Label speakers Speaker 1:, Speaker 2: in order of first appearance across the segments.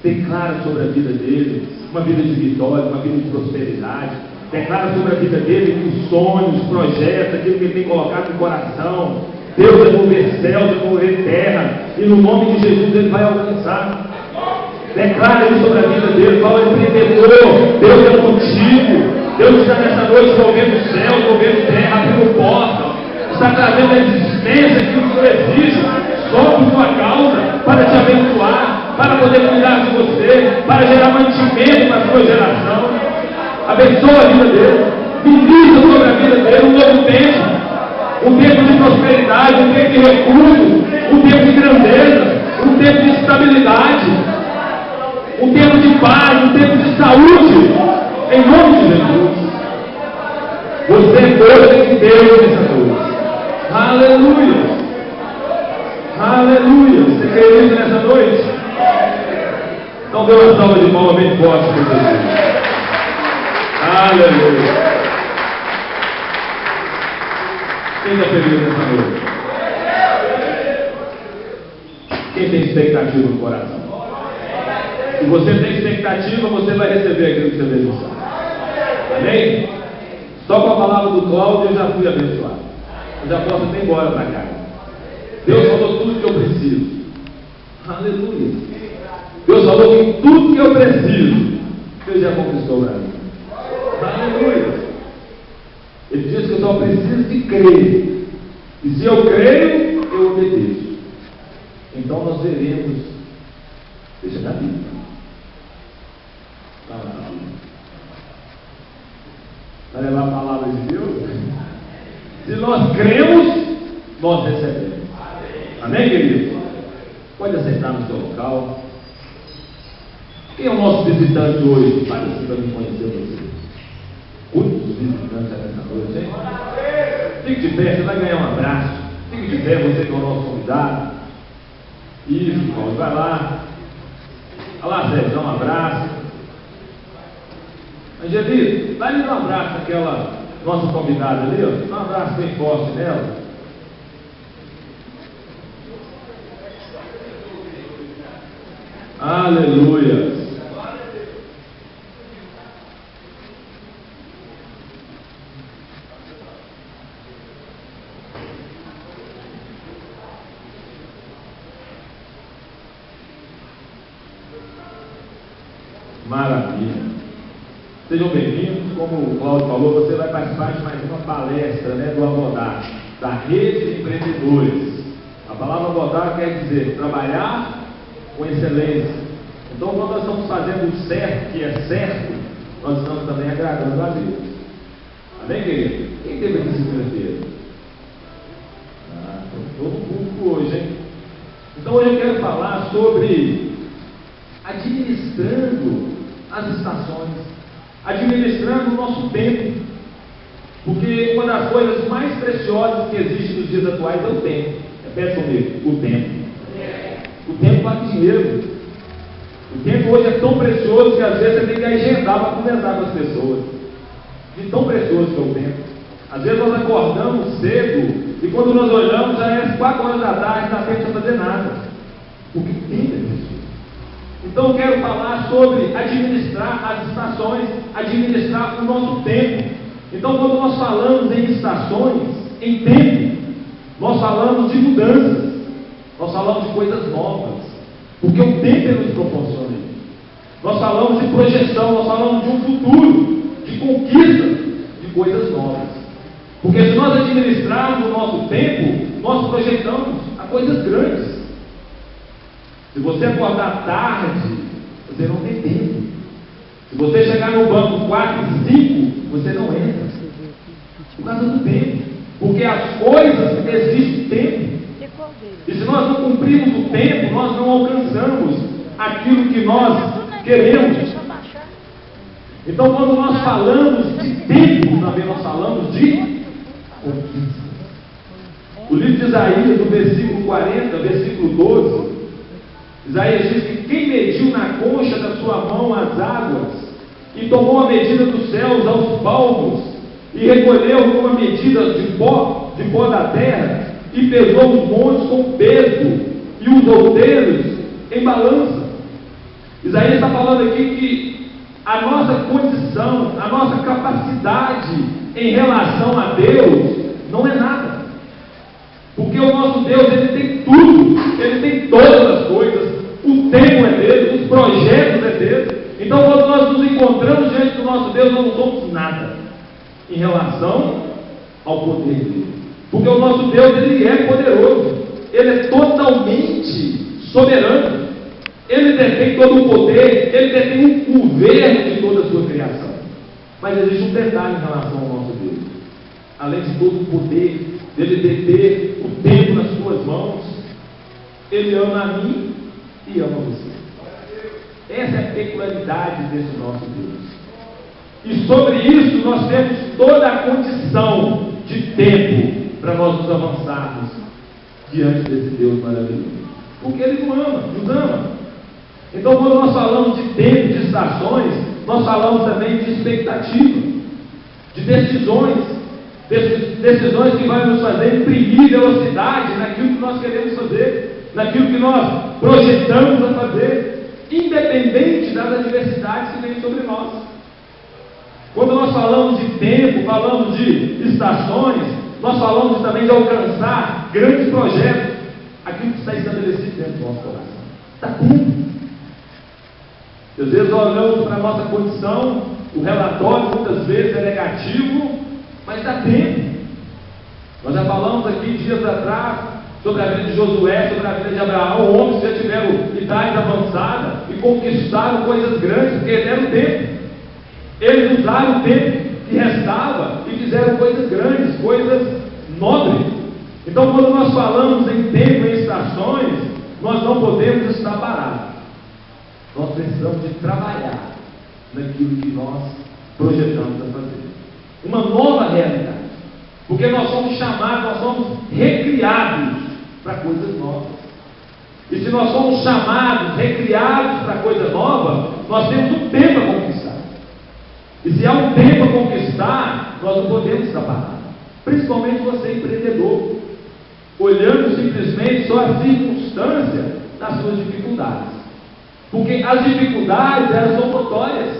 Speaker 1: declara sobre a vida dele uma vida de vitória, uma vida de prosperidade. Declara sobre a vida dele que os sonhos, os projetos, aquilo que ele tem colocado no coração, Deus vai mover céu, vai mover terra, e no nome de Jesus ele vai alcançar. Declara isso sobre a vida dele. Fala, empreendedor, Deus é contigo. Deus está nessa noite movendo céu, movendo terra, abrindo porta, está trazendo a existência que o Senhor exige só por sua causa, para te abençoar, para poder cuidar de você, para gerar mantimento na sua geração. Abençoa a vida dele, ministra sobre a vida dele um novo tempo de prosperidade, um tempo de recursos, um tempo de grandeza, um tempo de estabilidade, um tempo de paz, um tempo de saúde, em nome de Jesus. Você é coisa de Deus nessa noite. Aleluia! Aleluia! Você crê nisso nessa noite? Então dê uma salva de palmas bem forte para Jesus. Aleluia! Quem está feliz nessa noite? Quem tem expectativa no coração? Se você tem expectativa, você vai receber aquilo que você deseja. Amém? Só com a palavra do Cláudio eu já fui abençoado. Eu já posso ir embora para casa. Deus falou tudo que eu preciso. Aleluia. Deus falou que tudo que eu preciso, Deus já conquistou para mim. Aleluia. Ele diz que eu só preciso de crer. E se eu creio, eu obedeço. Então nós veremos. Deixa na Bíblia. Vai levar a palavra de Deus? Se nós cremos, nós recebemos. Amém, querido? Pode aceitar no seu local. Quem é o nosso visitante hoje? Para me conhecer você. Quantos visitantes nessa noite, hein? Fique de pé, você vai ganhar um abraço. Fique de pé, você que é o nosso convidado. Isso, irmão, vai lá. Olha lá, Zé, dá um abraço. Angelito, vai lhe dar um abraço naquela nossa convidada ali, ó. Dá um abraço bem forte nela. Aleluia. Maravilha. Sejam bem-vindos. Como o Cláudio falou, você vai participar de mais uma palestra, do Abodá, da Rede de Empreendedores. A palavra Abodá quer dizer trabalhar com excelência. Então, quando nós estamos fazendo o certo, que é certo, nós estamos também agradando a Deus. Amém, querido? Quem teve aqui segunda-feira? Estou no público hoje, hein? Então, hoje eu quero falar sobre administrando as estações, administrando o nosso tempo, porque uma das coisas mais preciosas que existe nos dias atuais é o tempo. Repete comigo, o tempo. O tempo vale dinheiro. O tempo hoje é tão precioso que às vezes você tem que agendar para conversar com as pessoas. De tão precioso que é o tempo. Às vezes nós acordamos cedo e quando nós olhamos já é 4 horas da tarde, não dá tempo de fazer nada. Porque o tempo é precioso. Então eu quero falar sobre administrar as estações, administrar o nosso tempo. Então quando nós falamos em estações, em tempo, nós falamos de mudanças, nós falamos de coisas novas, porque o tempo ele nos proporciona isso. Nós falamos de projeção, nós falamos de um futuro, de conquista, de coisas novas. Porque se nós administrarmos o nosso tempo, nós projetamos a coisas grandes. Se você acordar tarde, você não tem tempo. Se você chegar no banco 4 e 5, você não entra. Por causa do tempo. Porque as coisas exigem tempo. E se nós não cumprimos o tempo, nós não alcançamos aquilo que nós queremos. Então, quando nós falamos de tempo, também nós falamos de conquista. O livro de Isaías, no versículo 40, versículo 12, Isaías diz que quem mediu na concha da sua mão as águas e tomou a medida dos céus aos palmos e recolheu uma medida de pó da terra e pesou os montes com peso e os outeiros em balança. Isaías está falando aqui que a nossa condição, a nossa capacidade em relação a Deus não é nada. Porque o nosso Deus, Ele tem tudo, Ele tem todas as coisas, o tempo é dele, os projetos é dele. Então, quando nós nos encontramos diante do nosso Deus, nós não somos nada em relação ao poder dele. Porque o nosso Deus, Ele é poderoso, Ele é totalmente soberano, Ele detém todo o poder, Ele detém o governo de toda a sua criação. Mas existe um detalhe em relação ao nosso Deus. Além de todo o poder, Ele deter o tempo nas suas mãos, Ele ama a mim e ama você. Essa é a peculiaridade desse nosso Deus. E sobre isso nós temos toda a condição de tempo para nós nos avançarmos diante desse Deus maravilhoso. Porque Ele nos ama. Então, quando nós falamos de tempo, de estações, nós falamos também de expectativa, de decisões que vão nos fazer imprimir velocidade naquilo que nós queremos fazer, naquilo que nós projetamos a fazer, independente das adversidades que vêm sobre nós. Quando nós falamos de tempo, falamos de estações, nós falamos também de alcançar grandes projetos, aquilo que está estabelecido dentro do nosso coração. Está tudo. Às vezes nós olhamos para a nossa condição, o relatório muitas vezes é negativo, mas dá tempo. Nós já falamos aqui dias atrás sobre a vida de Josué, sobre a vida de Abraão, homens que já tiveram idade avançada e conquistaram coisas grandes, porque deram tempo. Eles usaram o tempo que restava e fizeram coisas grandes, coisas nobres. Então, quando nós falamos em tempo, em estações, nós não podemos estar parados. Nós precisamos de trabalhar naquilo que nós projetamos a fazer. Uma nova realidade. Porque nós somos chamados, nós somos recriados para coisas novas. E se nós somos chamados, recriados para coisa nova, nós temos um tempo a conquistar. E se há um tempo a conquistar, nós não podemos estar parados. Principalmente você, empreendedor, olhando simplesmente só a circunstância das suas dificuldades. Porque as dificuldades, elas são notórias.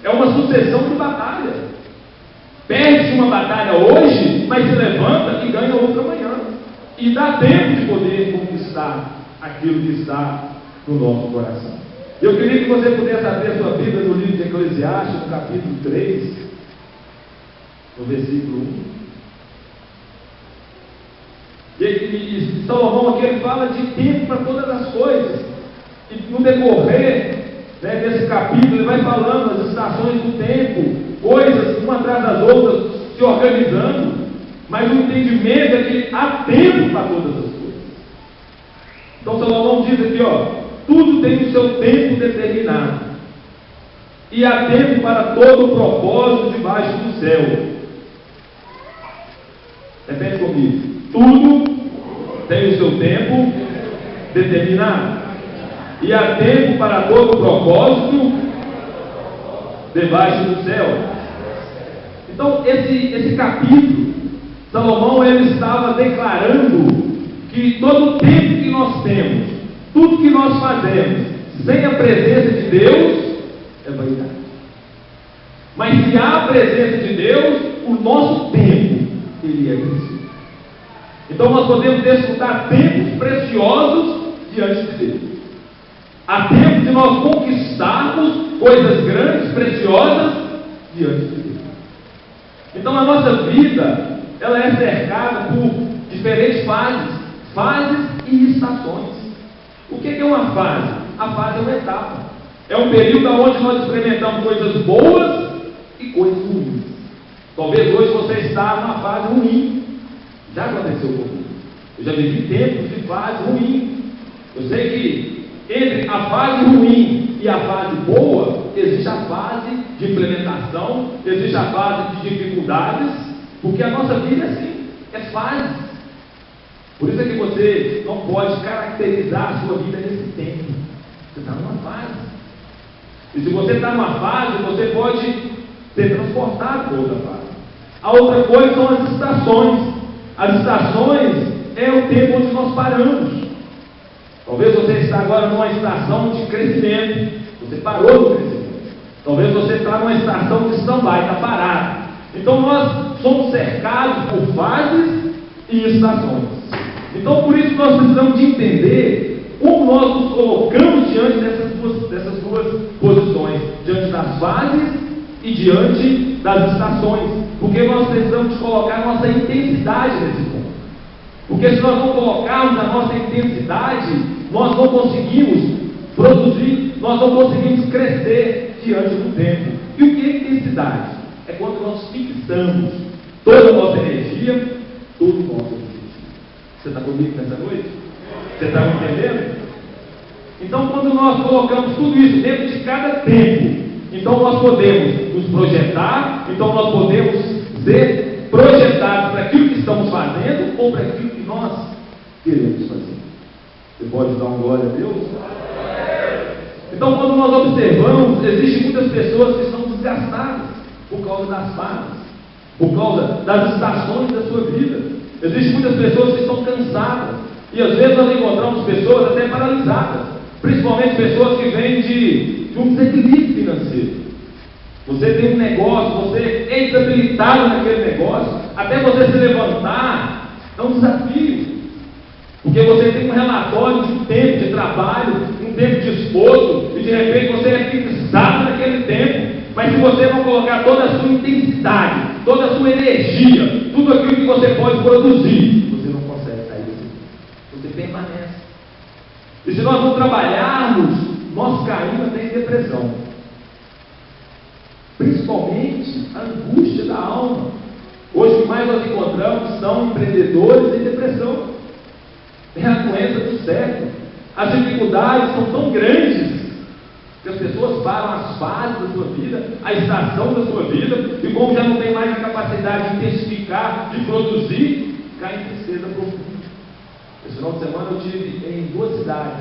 Speaker 1: É uma sucessão de batalhas. Perde-se uma batalha hoje, mas se levanta e ganha outra amanhã. E dá tempo de poder conquistar aquilo que está no nosso coração. Eu queria que você pudesse abrir a sua Bíblia no livro de Eclesiastes, no capítulo 3, no versículo 1. E Salomão aqui ele fala de tempo para todas as coisas. E no decorrer desse capítulo, ele vai falando as estações do tempo, coisas uma atrás das outras, se organizando, mas o entendimento é que há tempo para todas as coisas. Então Salomão diz aqui, tudo tem o seu tempo determinado, e há tempo para todo o propósito debaixo do céu. Repete comigo, tudo tem o seu tempo determinado, e há tempo para todo o propósito debaixo do céu. Então, esse capítulo, Salomão ele estava declarando que todo o tempo que nós temos, tudo que nós fazemos, sem a presença de Deus, é vaidade. Mas se há a presença de Deus, o nosso tempo, ele é precioso. Então nós podemos desfrutar tempos preciosos diante de Deus. Há tempo de nós conquistarmos coisas grandes, preciosas, diante de Deus. Então a nossa vida, ela é cercada por diferentes fases e estações. O que é uma fase? A fase é uma etapa. É um período onde nós experimentamos coisas boas e coisas ruins. Talvez hoje você está numa fase ruim. Já aconteceu comigo. Eu já vivi tempos de fase ruim. Eu sei que entre a fase ruim e a fase boa, existe a fase de implementação, existe a fase de dificuldades, porque a nossa vida é assim, é fase. Por isso é que você não pode caracterizar a sua vida nesse tempo. Você está numa fase. E se você está numa fase, você pode ser transportado para outra fase. A outra coisa são as estações. As estações é o tempo onde nós paramos. Talvez você está agora numa estação de crescimento, você parou no crescimento. Talvez você está numa estação de stand-by, está parado. Então nós somos cercados por fases e estações. Então por isso nós precisamos de entender como nós nos colocamos diante dessas duas posições, diante das fases e diante das estações, porque nós precisamos de colocar nossa intensidade nesse ponto. Porque se nós não colocarmos a nossa intensidade, nós não conseguimos produzir, nós não conseguimos crescer diante do tempo. E o que é intensidade? É quando nós fixamos toda a nossa energia, todo o nosso objetivo. Você está comigo nessa noite? Você está me entendendo? Então, quando nós colocamos tudo isso dentro de cada tempo, então nós podemos nos projetar, então nós podemos ser projetados para aquilo que estamos fazendo ou para aquilo que nós queremos fazer. Você pode dar uma glória a Deus? Então, quando nós observamos, existem muitas pessoas que estão desgastadas por causa das fases, por causa das estações da sua vida. Existem muitas pessoas que estão cansadas, e às vezes nós encontramos pessoas até paralisadas, principalmente pessoas que vêm de um desequilíbrio financeiro. Você tem um negócio, você é desabilitado naquele negócio, até você se levantar é um desafio, porque você tem um relatório de um tempo de trabalho, um tempo de esforço, e de repente você é fixado naquele tempo. Mas se você não colocar toda a sua intensidade, toda a sua energia, tudo aquilo que você pode produzir, você não consegue sair desse tempo. Você permanece. E se nós não trabalharmos, nós caímos até em depressão. Principalmente a angústia da alma. Hoje o que mais nós encontramos são empreendedores em depressão. É a doença do século. As dificuldades são tão grandes que as pessoas param as fases da sua vida, a estação da sua vida, e como já não tem mais a capacidade de intensificar, de produzir, cai em tristeza profunda. Esse final de semana eu estive em duas cidades,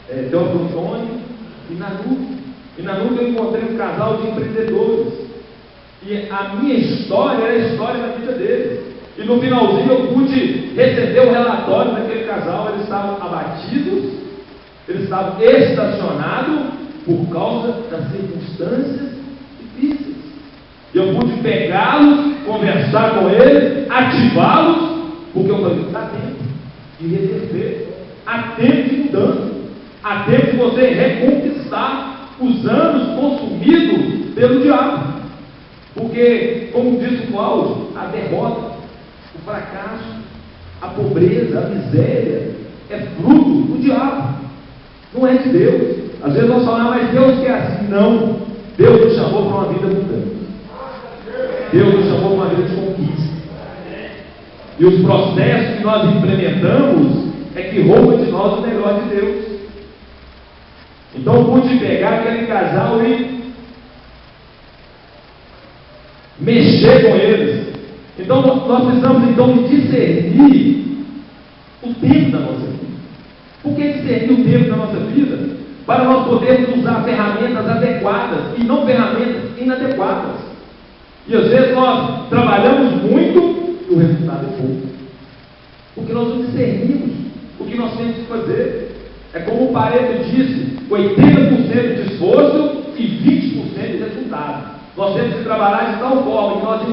Speaker 1: em Teófilo Otoni e Nanuque. E Nanuque eu encontrei um casal de empreendedores. E a minha história era a história da vida deles. E no finalzinho eu pude receber o relatório daquele casal. Eles estavam abatidos, eles estavam estacionados por causa das circunstâncias difíceis. E eu pude pegá-los, conversar com eles, ativá-los, porque eu falei, dá tempo de reverter, há tempo de mudança, há tempo de você reconquistar os anos consumidos pelo diabo. Porque, como diz o Cláudio, a derrota, o fracasso, a pobreza, a miséria é fruto do diabo, não é de Deus. Às vezes nós falamos, mas Deus quer assim. Não, Deus nos chamou para uma vida abundante, Deus nos chamou para uma vida de conquista. E os processos que nós implementamos é que roubam de nós o melhor de Deus. Então eu pude pegar aquele casal e mexer com eles. Então nós precisamos então discernir o tempo da nossa vida. Por que discernir o tempo da nossa vida? Para nós podermos usar ferramentas adequadas e não ferramentas inadequadas. E às vezes nós trabalhamos muito e o resultado é pouco, porque nós não discernimos o que nós temos que fazer. É como o Pareto disse, 80% de esforço e 20% de resultado. Nós temos que trabalhar de tal forma que nós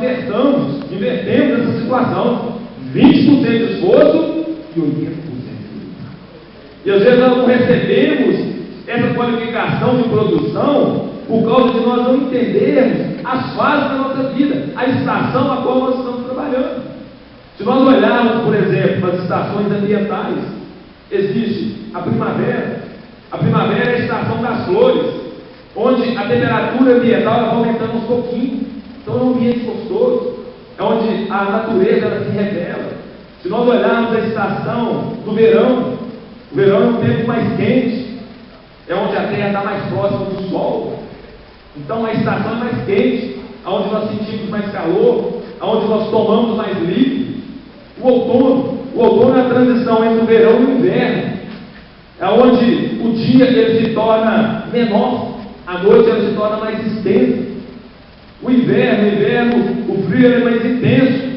Speaker 1: invertemos essa situação, 20% de esforço e 80% de resultado. E às vezes nós não recebemos essa qualificação de produção por causa de nós não entendermos as fases da nossa vida, a estação a qual nós estamos trabalhando. Se nós olharmos, por exemplo, as estações ambientais, existe a primavera. A primavera é a estação das flores, onde a temperatura ambiental vai aumentando uns pouquinhos. Então é um ambiente gostoso, é onde a natureza ela se revela. Se nós olharmos a estação do verão, o verão é um tempo mais quente, é onde a terra está mais próxima do sol. Então a estação é mais quente, onde nós sentimos mais calor, onde nós tomamos mais líquido. O outono é a transição entre o verão e o inverno, é onde o dia ele se torna menor, a noite ela se torna mais extensa. O inverno, o frio ele é mais intenso,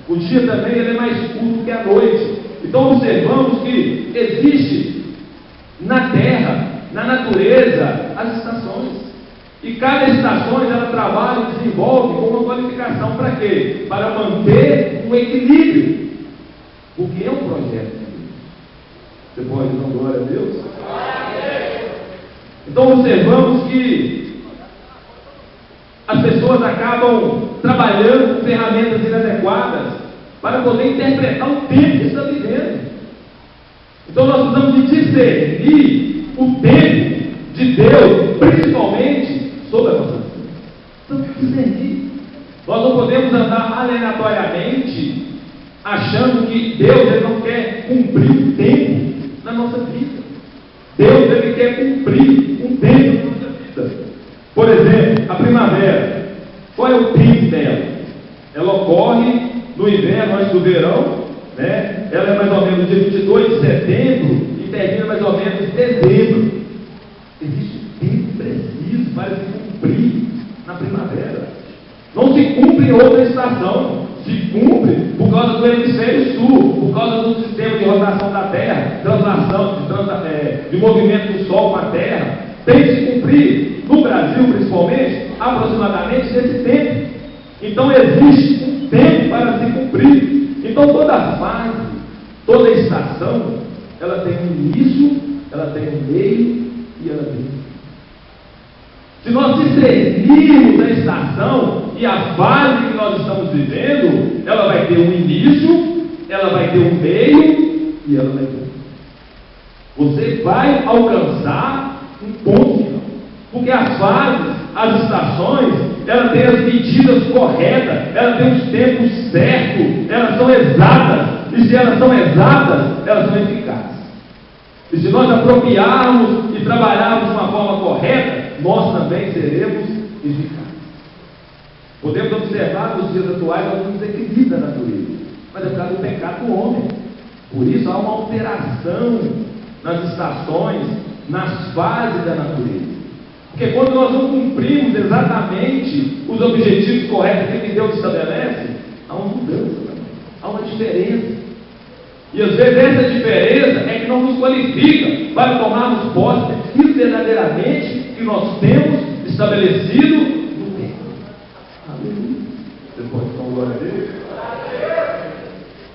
Speaker 1: o dia também ele é mais curto que a noite. Então observamos que existe na terra, na natureza, as estações. E cada estação ela trabalha e desenvolve com uma qualificação para quê? Para manter um equilíbrio. Porque é um projeto de Deus. Você pode dar glória a Deus? Então observamos que as pessoas acabam trabalhando com ferramentas inadequadas para poder interpretar o tempo que está vivendo. Então nós precisamos de discernir o tempo de Deus, principalmente sobre a nossa vida. Precisamos discernir. Nós não podemos andar aleatoriamente achando que Deus ele não quer cumprir o tempo na nossa vida. Deus ele quer cumprir um tempo na nossa vida. Por exemplo, a primavera. Qual é o tempo dela? Ela ocorre no inverno, antes do verão, né? Ela é mais ou menos dia 22 de setembro e termina mais ou menos em dezembro. Existe um tempo preciso para se cumprir na primavera. Não se cumpre em outra estação. Se cumpre por causa do hemisfério sul, por causa do sistema de rotação da Terra, de movimento do Sol com a Terra. Tem que se cumprir, no Brasil principalmente, aproximadamente nesse tempo. Então existe um tempo para se cumprir. Então toda fase, toda estação, ela tem um início, ela tem um meio e ela tem um fim. Se nós discernirmos a estação e a fase que nós estamos vivendo, ela vai ter um início, ela vai ter um meio e ela vai ter um fim. Você vai alcançar um ponto final. Porque as fases, as estações, ela tem as medidas corretas, ela tem os tempos certos, elas são exatas, e se elas são exatas, elas são eficazes. E se nós apropriarmos e trabalharmos de uma forma correta, nós também seremos eficazes. Podemos observar nos dias atuais alguns desequilíbrios da natureza, mas é por causa do pecado do homem. Por isso há uma alteração nas estações, nas fases da natureza. Porque quando nós não cumprimos exatamente os objetivos corretos que Deus estabelece, há uma mudança, há uma diferença. E às vezes essa diferença é que não nos qualifica para tomarmos posse daquilo verdadeiramente que nós temos estabelecido no tempo. Aleluia. Você pode dar uma glória a Deus?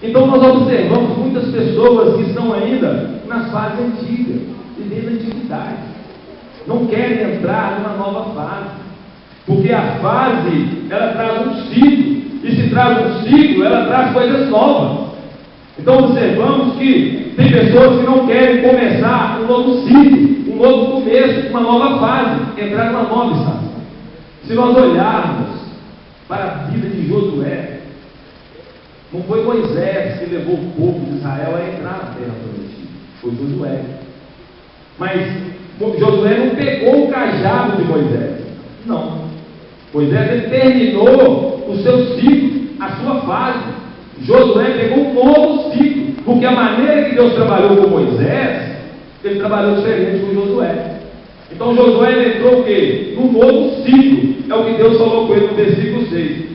Speaker 1: Então nós observamos muitas pessoas que estão ainda nas fases antigas, vivendo a antiguidade. Não querem entrar numa nova fase, porque a fase, ela traz um ciclo, e se traz um ciclo, ela traz coisas novas. Então observamos que tem pessoas que não querem começar um novo ciclo, um novo começo, uma nova fase, entrar numa nova estação. Se nós olharmos para a vida de Josué, não foi Moisés que levou o povo de Israel a entrar na terra prometida, foi Josué. Mas Josué não pegou o cajado de Moisés, não. Moisés ele terminou o seu ciclo, a sua fase. Josué pegou um novo ciclo, porque a maneira que Deus trabalhou com Moisés, ele trabalhou diferente com Josué. Então Josué ele entrou o quê? Num novo ciclo, é o que Deus falou com ele no versículo 6.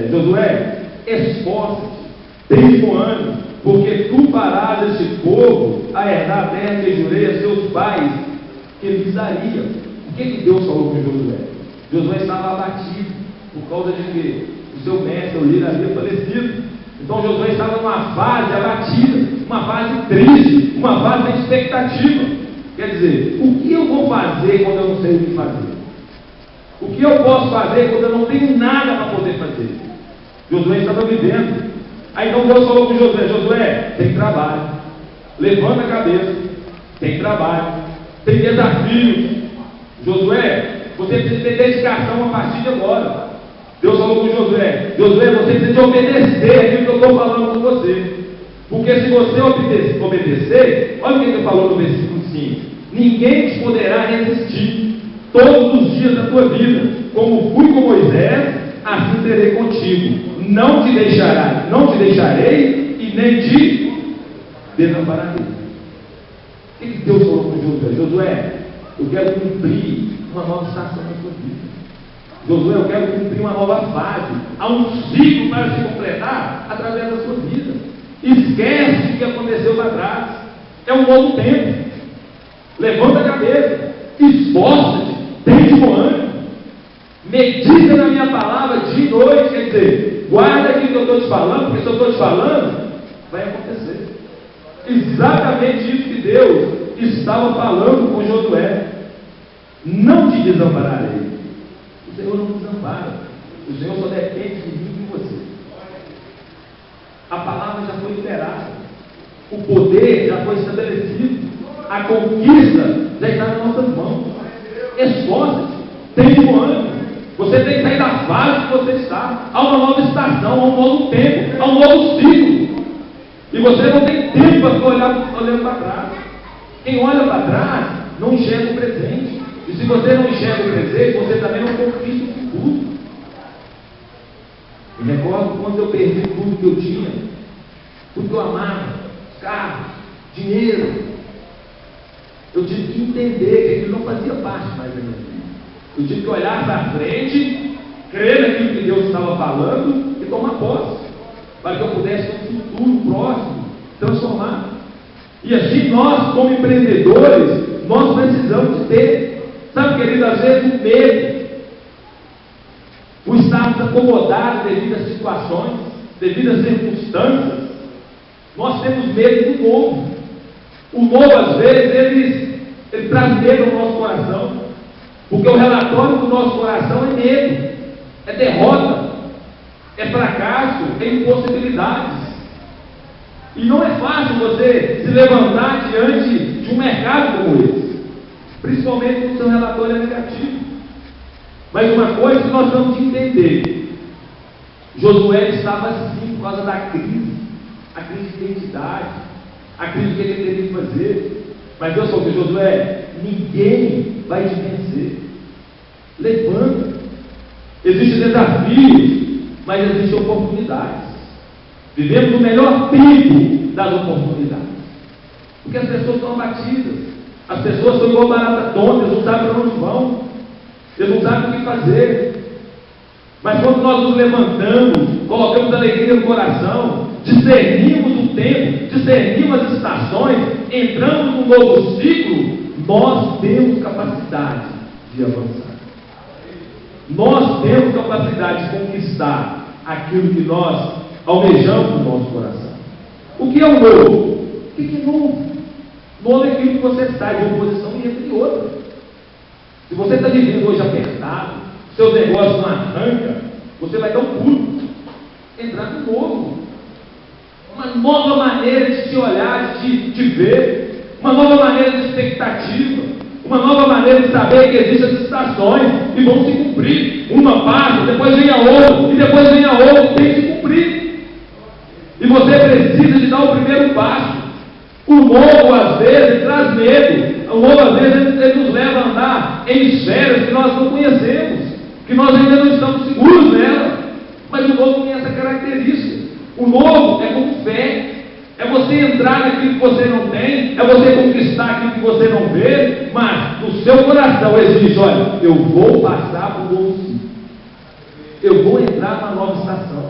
Speaker 1: Josué, esforça-te, tem um ano, porque tu farás este povo a herdar a terra que jurei a seus pais que ele lhes daria. O que Deus falou com Josué? Josué estava abatido por causa de que o seu mestre, o líder, havia falecido. Então Josué estava numa fase abatida, uma fase triste, uma fase de expectativa. Quer dizer, o que eu vou fazer quando eu não sei o que fazer? O que eu posso fazer quando eu não tenho nada para poder fazer? Josué estava vivendo. Aí então Deus falou com Josué: Josué, tem trabalho, levanta a cabeça, tem trabalho, tem desafios. Josué, você precisa ter dedicação a partir de agora. Deus falou com Josué: Josué, você precisa obedecer aquilo que eu estou falando com você. Porque se você obedecer, olha o que ele falou no versículo 5: ninguém te poderá resistir todos os dias da tua vida. Como fui com Moisés, assim serei contigo. Não te deixarei e nem te desampararei. O que Deus falou com Josué? Josué, eu quero cumprir uma nova estação na sua vida. Josué, eu quero cumprir uma nova fase. Há um ciclo para se completar através da sua vida. Esquece o que aconteceu lá atrás. É um novo tempo. Levanta a cabeça, esforça-te, tem de bom ânimo, medita na minha palavra dia e noite. Quer dizer, guarda aquilo que eu estou te falando, porque se eu estou te falando, vai acontecer. Exatamente isso que Deus estava falando com Josué. Não te desampararei. O Senhor não desampara. O Senhor só depende de mim e de você. A palavra já foi liberada. O poder já foi estabelecido. A conquista já está nas nossas mãos. Esforça-te, tem bom ânimo. Você tem que sair da fase que você está. Há uma nova estação, há um novo tempo, há um novo ciclo. E você não tem tempo para ficar olhando para trás. Quem olha para trás não enxerga o presente. E se você não enxerga o presente, você também não conquista o futuro. Me recordo quando eu perdi tudo que eu tinha, tudo que eu amava, carro, dinheiro. Eu tive que entender que aquilo não fazia parte mais da minha vida. Eu tive que olhar para frente, crer naquilo que Deus estava falando e tomar posse, para que eu pudesse ter um futuro próximo, transformar. E assim nós, como empreendedores, nós precisamos de ter, sabe, querido, às vezes o medo, o estarmos acomodados devido às situações, devido às circunstâncias. Nós temos medo do novo. O novo, às vezes, ele traz medo ao nosso coração, porque o relatório do nosso coração é medo, é derrota, é fracasso, é impossibilidades. E não é fácil você se levantar diante de um mercado como esse, principalmente quando o seu relatório é negativo. Mas uma coisa que nós temos que entender: Josué estava assim por causa da crise, a crise de identidade, a crise que ele teria que fazer. Mas Deus falou que Josué, ninguém vai te vencer. Levanta. Existem desafios, mas existem oportunidades. Vivemos no melhor tempo das oportunidades, porque as pessoas estão abatidas, as pessoas estão igual barata tonta, eles não sabem para onde vão, eles não sabem o que fazer. Mas quando nós nos levantamos, colocamos alegria no coração, discernimos o tempo, discernimos as estações, entramos num novo ciclo, nós temos capacidade de avançar. Nós temos capacidade de conquistar aquilo que nós almejamos no nosso coração. O que é o novo? O que é novo? Novo é aquilo que você sai de uma posição e entra em outra. Se você está vivendo hoje apertado, seu negócio não arranca, você vai dar um pulo, entrar no novo. Uma nova maneira de te olhar, de te ver, uma nova maneira de expectativa, uma nova maneira de saber que existem as estações e vão se cumprir. Uma passa, depois vem a outra, e depois vem a outra, e tem que se cumprir. E você precisa de dar o primeiro passo. O novo, às vezes, traz medo. O novo, às vezes, ele nos leva a andar em esferas que nós não conhecemos, que nós ainda não estamos seguros nela. Mas o novo tem essa característica. O novo é como fé. É você entrar naquilo que você não tem, é você conquistar aquilo que você não vê, mas no seu coração existe: olha, eu vou passar por um novo ciclo, eu vou entrar numa nova estação,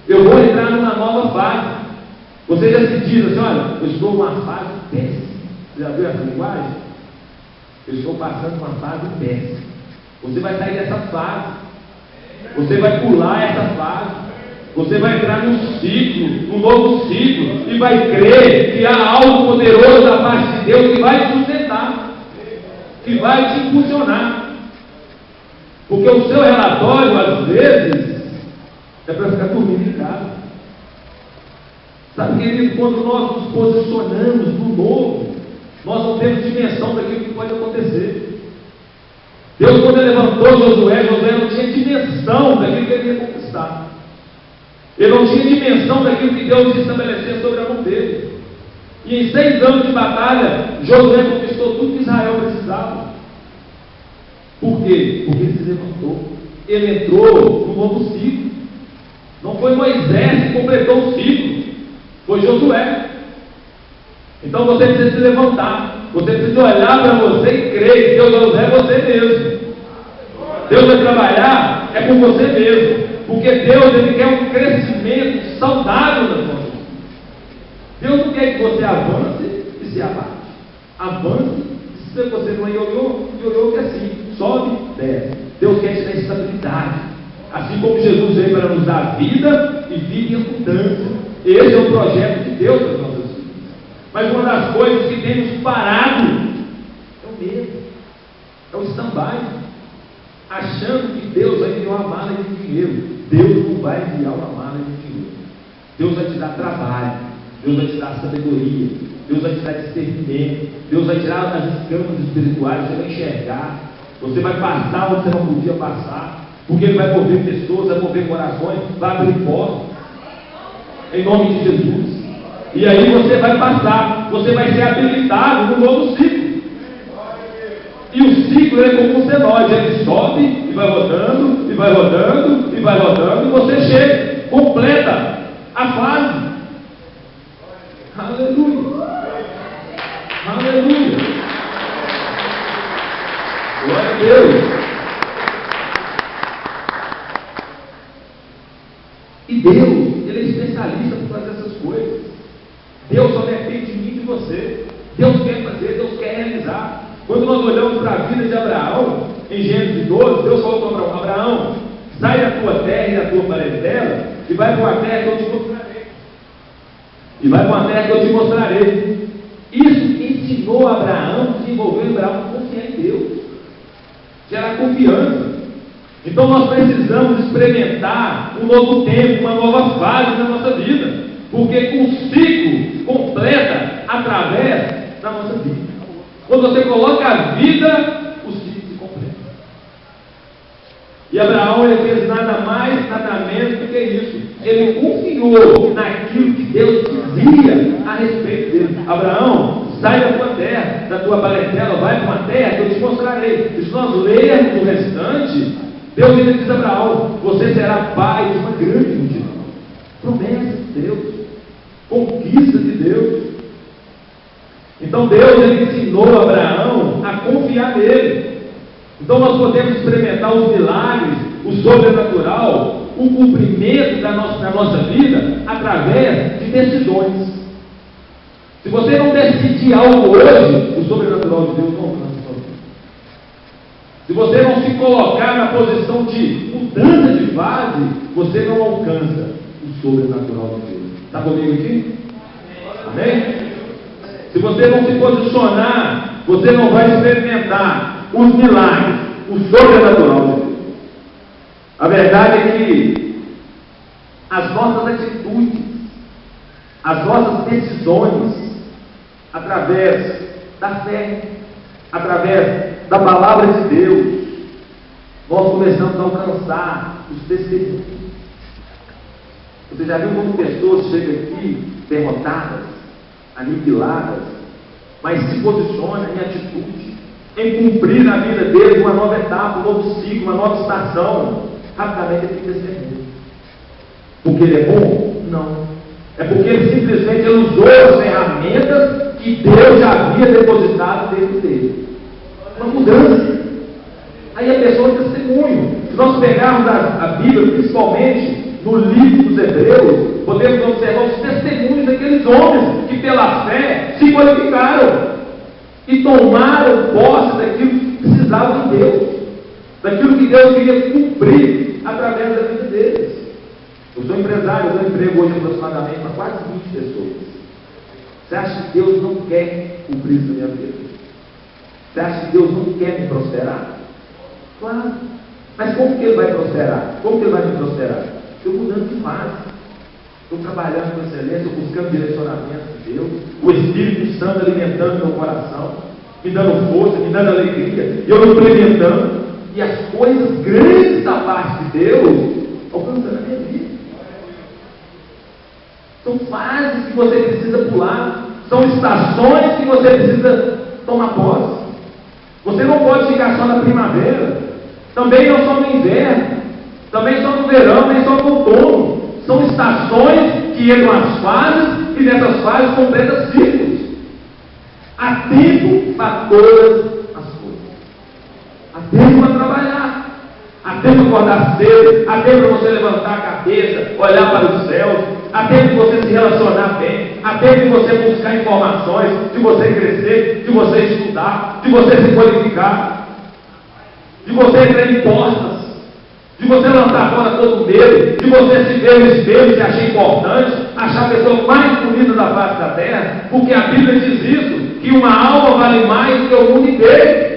Speaker 1: eu vou entrar numa nova fase. Você já se diz assim: olha, eu estou numa fase péssima. Você já viu essa linguagem? Eu estou passando uma fase péssima. Você vai sair dessa fase, você vai pular essa fase. Você vai entrar num ciclo, num novo ciclo, e vai crer que há algo poderoso da parte de Deus que vai te sustentar, que vai te impulsionar. Porque o seu relatório, às vezes, é para ficar dormindo em casa. Sabe, querido, quando nós nos posicionamos no novo, nós não temos dimensão daquilo que pode acontecer. Deus, quando ele levantou Josué não tinha dimensão daquilo que ele ia conquistar. Ele não tinha dimensão daquilo que Deus ia estabelecer sobre a mão dele. E em 6 anos de batalha, Josué conquistou tudo que Israel precisava. Por quê? Porque ele se levantou. Ele entrou no novo ciclo. Não foi Moisés que completou o ciclo, foi Josué. Então você precisa se levantar. Você precisa olhar para você e crer que Deus vai usar você mesmo. Deus vai trabalhar é com você mesmo. Porque Deus, ele quer um crescimento saudável na sua vida. Deus não quer que você avance e se abate. Avance Se você não é ioiô que é assim, sobe, desce. Deus quer te dar estabilidade. Assim como Jesus veio para nos dar vida e vida em abundância. Esse é o projeto de Deus para as nossas vidas. Mas uma das coisas que tem nos parado é o medo, é o stand-by, achando que Deus vai enviar uma mala de dinheiro. Deus não vai enviar uma mala de dinheiro. Deus vai te dar trabalho, Deus vai te dar sabedoria, Deus vai te dar discernimento, Deus vai tirar as escamas espirituais, você vai enxergar, você vai passar onde você não podia passar, porque Ele vai mover pessoas, vai mover corações, vai abrir portas, em nome de Jesus. E aí você vai passar, você vai ser habilitado no novo ciclo. E o ciclo é como um senoide, ele sobe e vai rodando, e vai rodando, e vai rodando, e você chega, completa a fase. Aleluia! Aleluia! Glória a Deus! E Deus, Ele é especialista por fazer essas coisas. Deus só depende de mim e de você. Deus quer fazer, Deus quer realizar. Quando nós olhamos para a vida de Abraão, em Gênesis 12, Deus falou para Abraão: Abraão, sai da tua terra e da tua parentela e vai para uma terra que eu te mostrarei. E vai para uma terra que eu te mostrarei. Isso ensinou Abraão, desenvolveu Abraão a confiar em Deus, gerar confiança. Então nós precisamos experimentar um novo tempo, uma nova fase na nossa vida, porque o ciclo completa através da nossa vida. Quando você coloca a vida, o ciclo se completa. E Abraão, ele fez nada mais, nada menos do que isso. Ele confiou naquilo que Deus dizia a respeito dele. Abraão, sai da tua terra, da tua parentela, vai para uma terra que eu te mostrarei. E se nós lermos o restante, Deus ainda diz a Abraão: você será pai de uma grande multidão. Promessa de Deus, conquista de Deus. Então Deus, ele ensinou a Abraão a confiar nele. Então nós podemos experimentar os milagres, o sobrenatural, o cumprimento da nossa vida através de decisões. Se você não decidir algo hoje, o sobrenatural de Deus não alcança a sua vida. Se você não se colocar na posição de mudança de fase, você não alcança o sobrenatural de Deus. Está comigo aqui? Amém? Se você não se posicionar, você não vai experimentar os milagres, o sobrenatural de Deus. A verdade é que as nossas atitudes, as nossas decisões, através da fé, através da palavra de Deus, nós começamos a alcançar os testemunhos. Você já viu como pessoas chegam aqui derrotadas, aniquiladas, mas se posicionam em atitude, em cumprir na vida deles uma nova etapa, um novo ciclo, uma nova estação? Rapidamente ele tem testemunho. Porque ele é bom? Não. É porque ele simplesmente usou as ferramentas que Deus já havia depositado dentro dele. Uma mudança. Aí a pessoa é testemunho. Se nós pegarmos a Bíblia, principalmente no livro dos Hebreus, podemos observar os testemunhos daqueles homens que pela fé se qualificaram e tomaram posse daquilo que precisavam de Deus, daquilo que Deus queria cumprir através da vida deles. Eu sou empresário, eu dou emprego hoje aproximadamente para quase 20 pessoas. Você acha que Deus não quer cumprir isso na minha vida? Você acha que Deus não quer me prosperar? Claro. Mas como que Ele vai prosperar? Como que Ele vai me prosperar? Eu mudando de fase. Estou trabalhando com excelência, estou buscando direcionamento de Deus, o Espírito Santo alimentando meu coração, me dando força, me dando alegria, e eu implementando, e as coisas grandes da parte de Deus alcançando a minha vida. São fases que você precisa pular, são estações que você precisa tomar posse. Você não pode ficar só na primavera, também não só no inverno, também só no verão, nem só no outono. São estações que entram as fases e nessas fases completam ciclos. Há tempo para todas as coisas. Há tempo para trabalhar, há tempo para acordar cedo, há tempo para você levantar a cabeça, olhar para os céus, há tempo para você se relacionar bem, há tempo de você buscar informações, de você crescer, de você estudar, de você se qualificar, de você entrar em portas, de você lançar fora todo medo, de você se ver no espelho, se achar importante, achar a pessoa mais bonita da face da terra, porque a Bíblia diz isso, que uma alma vale mais do que o mundo inteiro.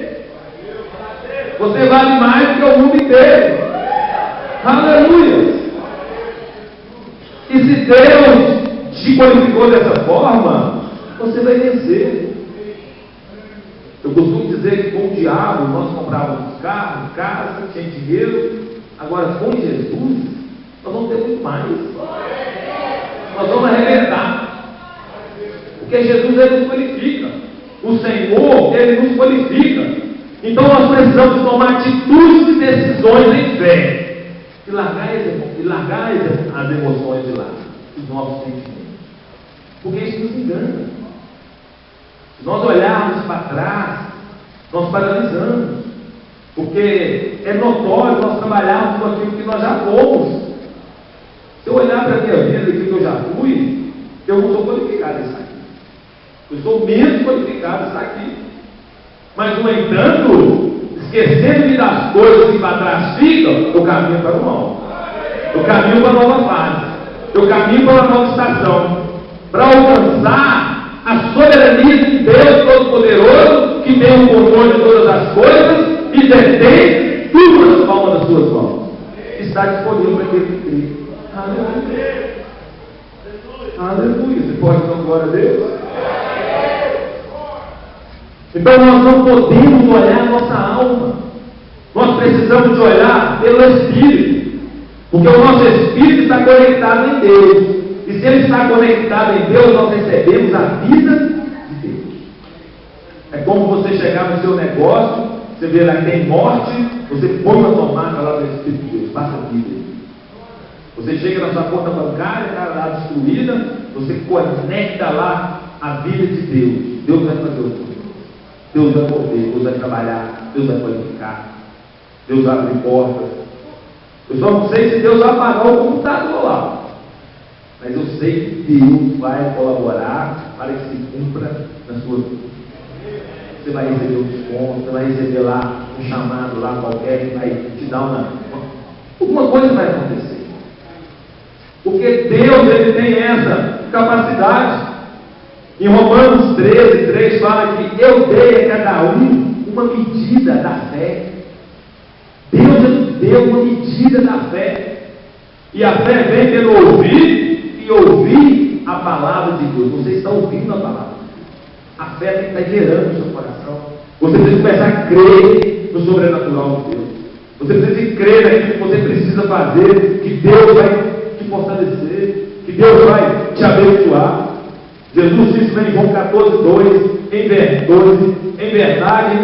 Speaker 1: Você vale mais do que o mundo inteiro. Aleluia! E se Deus te qualificou dessa forma, você vai vencer. Eu costumo dizer que com o diabo nós comprávamos carro, casa, tinha dinheiro. Agora com Jesus nós vamos ter muito mais. Nós vamos arrebentar. Porque Jesus ele nos qualifica. O Senhor ele nos qualifica. Então nós precisamos tomar atitudes e decisões em fé. E largar as emoções de lado, os nossos sentimentos. Porque isso nos engana. Se nós olharmos para trás, nós paralisamos. Porque é notório nós trabalharmos com aquilo que nós já fomos. Se eu olhar para a minha vida, aquilo que eu já fui, eu não sou qualificado a estar aqui. Eu sou menos qualificado a estar aqui. Mas, no entanto, esquecendo-me das coisas que para trás ficam, eu caminho para o mal. Eu caminho para a nova fase. Eu caminho para a nova estação. Para alcançar a soberania de Deus Todo-Poderoso, que tem o controle de todas as coisas e detém tudo nas palmas das suas mãos. Está disponível para aquele que crê. Aleluia. Aleluia. Você pode dar glória a Deus? Então nós não podemos olhar a nossa alma. Nós precisamos de olhar pelo Espírito. Porque o nosso Espírito está conectado em Deus. E se ele está conectado em Deus, nós recebemos a vida de Deus. É como você chegar no seu negócio, você vê lá que tem morte, você põe uma tomada lá do Espírito de Deus, passa a vida. Você chega na sua conta bancária, está lá destruída, você conecta lá a vida de Deus. Deus vai fazer o tudo. Deus vai mover, Deus vai trabalhar, Deus vai qualificar, Deus vai abrir portas. Eu só não sei se Deus vai apagar o computador lá, mas eu sei que Deus vai colaborar para que se cumpra na sua vida. Você vai receber um desconto, você vai receber lá um chamado lá qualquer que vai te dar alguma coisa vai acontecer. Porque Deus ele tem essa capacidade. Em Romanos 13:3 fala que eu dei a cada um uma medida da fé. Deus nos deu uma medida da fé. E a fé vem pelo ouvir e ouvir a palavra de Deus. Você está ouvindo a palavra. A fé tem que estar gerando no seu coração. Você precisa começar a crer no sobrenatural de Deus. Você precisa crer naquilo que você precisa fazer, que Deus vai te fortalecer, que Deus vai te abençoar. Jesus disse em João 14:2, em verdade,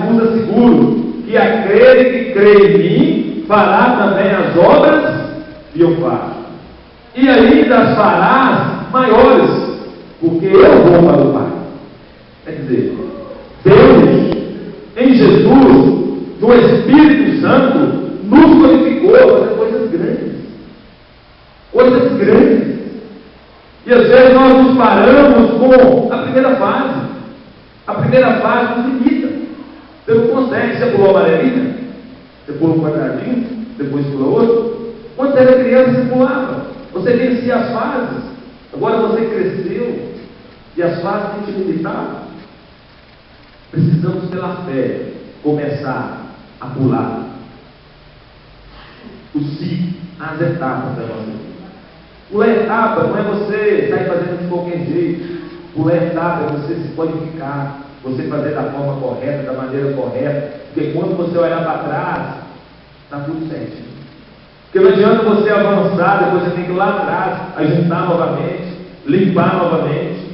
Speaker 1: vos asseguro, que aquele que crê em mim, fará também as obras que eu faço. E ainda farás maiores, porque eu vou para o Pai. Quer dizer, Deus, em Jesus, no Espírito Santo, nos qualificou a fazer coisas grandes. Coisas grandes. E às vezes nós nos paramos com a primeira fase. A primeira fase nos limita. Você não consegue, você pulou a amarelinha, você pula um quadradinho, depois pula outro. Quando você era criança, você pulava. Você vencia as fases. Agora você cresceu e as fases têm te limitado. Precisamos, pela fé, começar a pular o ciclo, as etapas da nossa vida. Pular etapa não é você sair fazendo de qualquer jeito. Pular etapa é você se qualificar, você fazer da forma correta, da maneira correta. Porque quando você olhar para trás, está tudo certinho. Porque não adianta você avançar, depois você tem que ir lá atrás, ajuntar novamente, limpar novamente.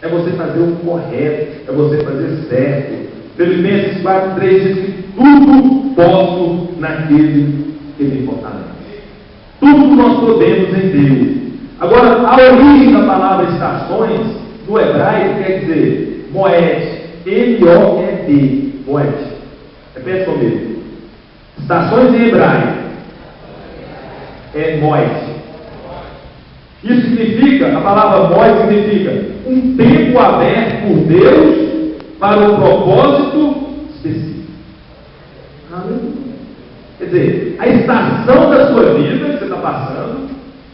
Speaker 1: É você fazer o correto, é você fazer certo. Filipenses 4:3 diz que tudo posso naquele que me fortalece. Tudo nós podemos em Deus. Agora, a origem da palavra estações, no hebraico, quer dizer moed, M-O-E-D, moed. Repete comigo. Estações em hebraico é moed. Isso significa, a palavra voz significa um tempo aberto por Deus para um propósito específico. Aleluia. Quer dizer, a estação da sua vida que você está passando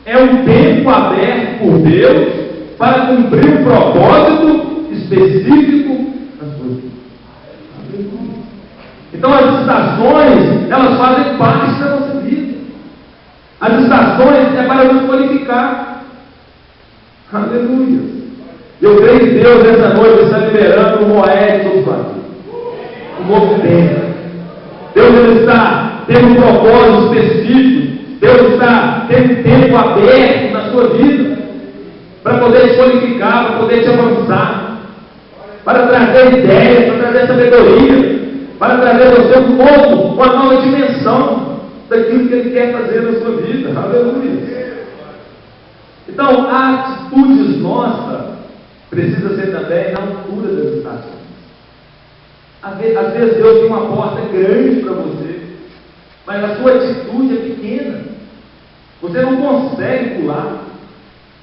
Speaker 1: é um tempo aberto por Deus para cumprir um propósito específico na sua vida. Aleluia. Então as estações, elas fazem parte da nossa vida. As estações é para nos qualificar. Aleluia. Eu creio que Deus essa noite está liberando um Moed sobre sua vida. Um novo tempo. Deus ele está tendo um propósito específico. Deus está tendo um tempo aberto na sua vida para poder te qualificar, para poder te avançar, para trazer ideias, para trazer sabedoria, para trazer você um novo, uma nova dimensão daquilo que Ele quer fazer na sua vida. Aleluia. Então, a atitude nossa precisa ser também na altura das estações. Às vezes Deus tem uma porta grande para você, mas a sua atitude é pequena. Você não consegue pular.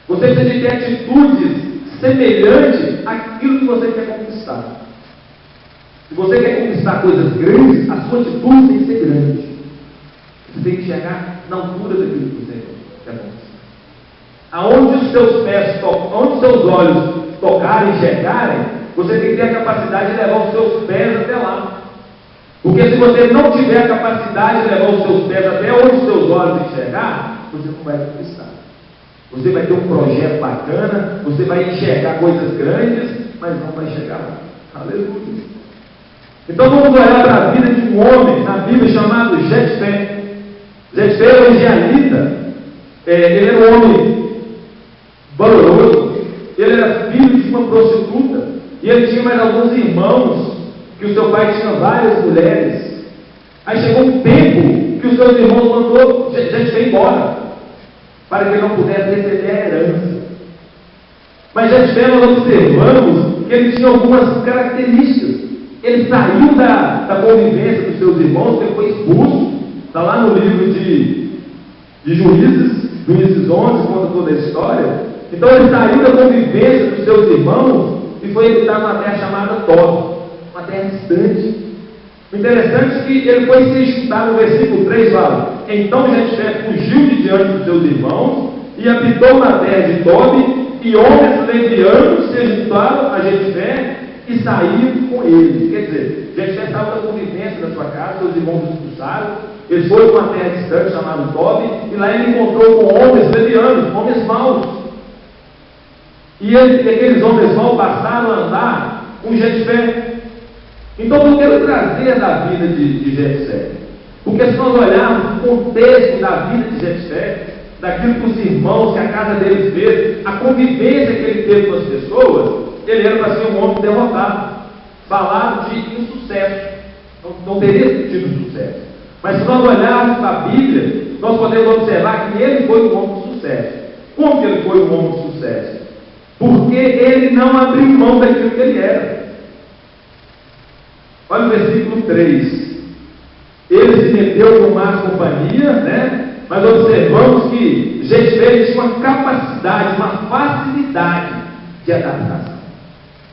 Speaker 1: Você precisa de ter atitudes semelhantes àquilo que você quer conquistar. Se você quer conquistar coisas grandes, a sua atitude tem que ser grande. Você tem que chegar na altura daquilo que você quer conquistar. Aonde os seus pés tocam, onde os seus olhos tocarem e chegarem, você tem que ter a capacidade de levar os seus pés até lá. Porque se você não tiver a capacidade de levar os seus pés até onde os seus olhos enxergar, você não vai conquistar. Você vai ter um projeto bacana, você vai enxergar coisas grandes, mas não vai chegar lá. Aleluia. Então vamos olhar para a vida de um homem na Bíblia chamado Jefté. Jefté era um israelita. Ele era um homem valoroso. Ele era filho de uma prostituta. E ele tinha mais alguns irmãos, que o seu pai tinha várias mulheres. Aí chegou um tempo que os seus irmãos mandou Jefté embora, para que ele não pudesse receber a herança. Mas Jefté, nós observamos que ele tinha algumas características. Ele saiu da convivência dos seus irmãos, ele foi expulso. Está lá no livro de Juízes 11, conta toda a história. Então ele saiu da convivência dos seus irmãos e foi habitar numa terra chamada Tob, uma terra distante. O interessante é que ele foi se juntar, no versículo 3 fala: então Jefté fugiu de diante dos seus irmãos e habitou na terra de Tob, e homens levianos se juntaram a Jefté e saíram com ele. Quer dizer, Jefté saiu da convivência da sua casa, seus irmãos o expulsaram, ele foi para uma terra distante chamada Tob, e lá ele encontrou com homens levianos, homens maus. E aqueles homens maus passaram a andar com Jefté. Então eu quero trazer da vida de Jefté, porque se nós olharmos o contexto da vida de Jefté, daquilo que os irmãos, que a casa deles fez, a convivência que ele teve com as pessoas, ele era para ser um homem derrotado, falado de insucesso, não teria tido sucesso. Mas se nós olharmos para a Bíblia, nós podemos observar que ele foi um homem de sucesso. Como que ele foi um homem de sucesso? Porque ele não abriu mão daquilo que ele era. Olha o versículo 3. Ele se meteu com más companhia, né? Mas observamos que Jefté tinha uma capacidade, uma facilidade de adaptação,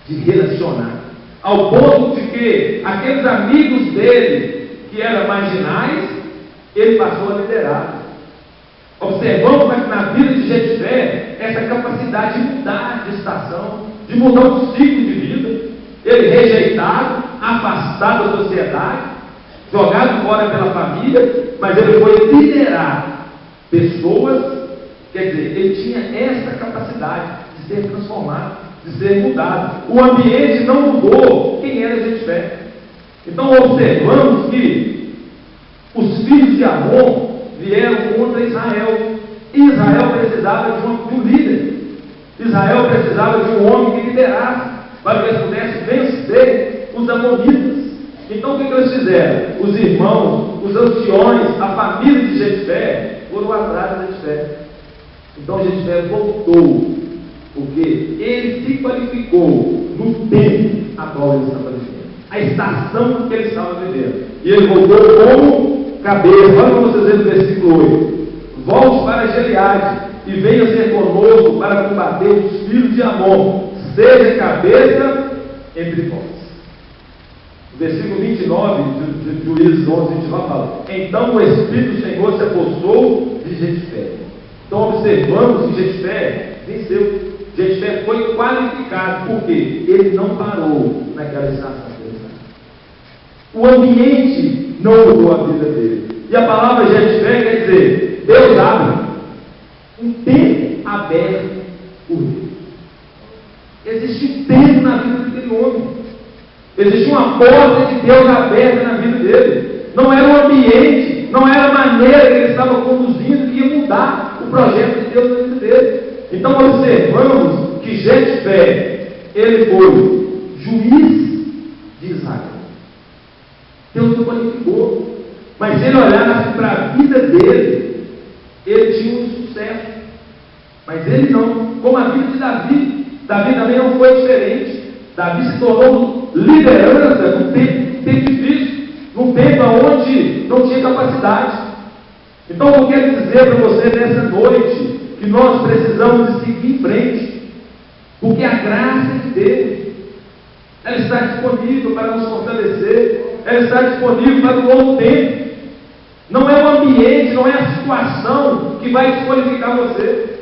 Speaker 1: de relacionar, ao ponto de que aqueles amigos dele, que eram marginais, ele passou a liderar. Observamos na vida de Jefté essa capacidade de mudar de estação, de mudar o ciclo de vida. Ele rejeitado, afastado da sociedade, jogado fora pela família, mas ele foi liderar pessoas. Quer dizer, ele tinha essa capacidade de ser transformado, de ser mudado. O ambiente não mudou quem era Jefté. Então observamos que os filhos de Amon vieram contra Israel. Israel precisava de um líder. Israel precisava de um homem que liderasse, para que eles pudessem vencer os amonitas. Então o que eles fizeram? Os irmãos, os anciões, a família de Jefté foram atrás de Jefté. Então Jefté voltou, porque ele se qualificou no tempo a qual ele estava vivendo, a estação que ele estava vivendo. E ele voltou como cabeça. Olha para vocês verem no versículo 8. Volte para Gileade e venha ser conosco para combater os filhos de Amon, seja cabeça entre vós. O versículo 29 de Juízes 11, 29 fala: então o Espírito do Senhor se apossou de Jefté. Então observamos que Jefté venceu. Jefté foi qualificado, porque ele não parou naquela estação. O ambiente não mudou a vida dele. E a palavra Jefté quer dizer, Deus abre um tempo aberto por Deus. Existe um tempo na vida daquele homem. Existe uma porta de Deus aberta na vida dele. Não era o ambiente, não era a maneira que ele estava conduzindo que ia mudar o projeto de Deus na vida dele. Então observamos que Jefté, ele foi juiz de Israel. Deus o qualificou. Mas se ele olhasse para a vida dele, ele tinha um sucesso. Mas ele não. Como a vida de Davi. Davi também não foi diferente. Davi se tornou liderança num tempo difícil, num tempo onde não tinha capacidade. Então eu quero dizer para você nessa noite que nós precisamos de seguir em frente, porque a graça de Deus, ela está disponível para nos fortalecer, ela está disponível para um novo tempo. Não é o ambiente, não é a situação que vai desqualificar você.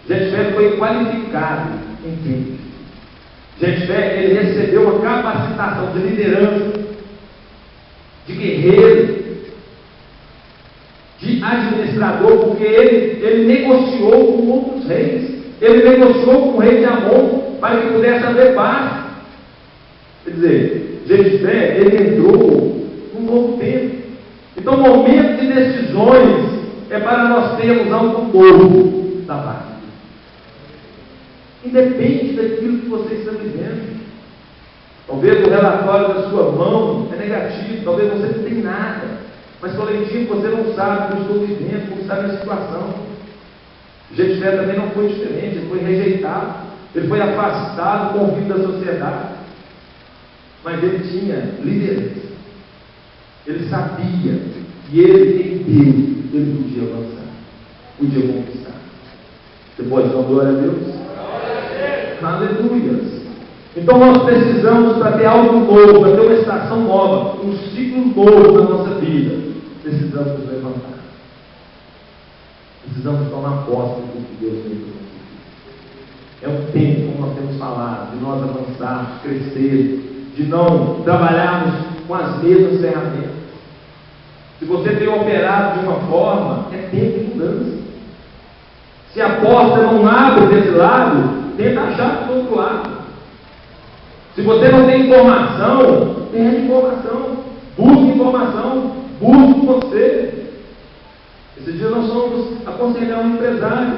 Speaker 1: Jefté foi qualificado em Cristo. Jefté, ele recebeu uma capacitação de liderança, de guerreiro, de administrador, porque ele negociou com outros reis. Ele negociou com o rei de Amon para que pudesse haver paz. Quer dizer, Jefté, ele entrou num novo tempo. Então, o momento de decisões é para nós termos algo novo da paz. Independe daquilo que você está vivendo. Talvez o relatório da sua mão é negativo, talvez você não tenha nada, mas coletivo você não sabe o que eu estou vivendo, como está a minha situação. Jefté também não foi diferente, ele foi rejeitado, ele foi afastado do convívio da sociedade, mas ele tinha liderança, ele sabia que ele em Deus, ele podia avançar, podia conquistar. Você pode dar glória a Deus? Aleluia! Então nós precisamos, para ter algo novo, para ter uma estação nova, um ciclo novo na nossa vida, precisamos nos levantar. Precisamos tomar posse do que Deus fez para nós. É um tempo, como nós temos falado, de nós avançarmos, crescer, de não trabalharmos com as mesmas ferramentas. Se você tem operado de uma forma, é tempo de mudança. Se a porta não abre desse lado, tenta achar do outro lado. Se você não tem informação, pede informação, busque informação, busque você. Esse dia nós fomos aconselhar um empresário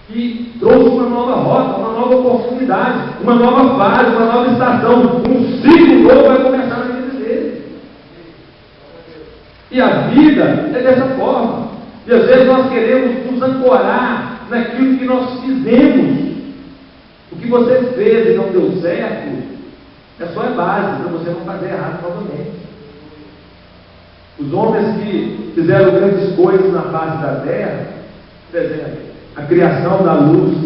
Speaker 1: que trouxe uma nova rota, uma nova oportunidade, uma nova fase, uma nova estação, um ciclo novo vai começar na vida dele. E a vida é dessa forma. E às vezes nós queremos nos ancorar naquilo que nós fizemos. O que você fez e não deu certo é só a base para você não fazer errado novamente. Os homens que fizeram grandes coisas na face da terra, por exemplo, a criação da luz,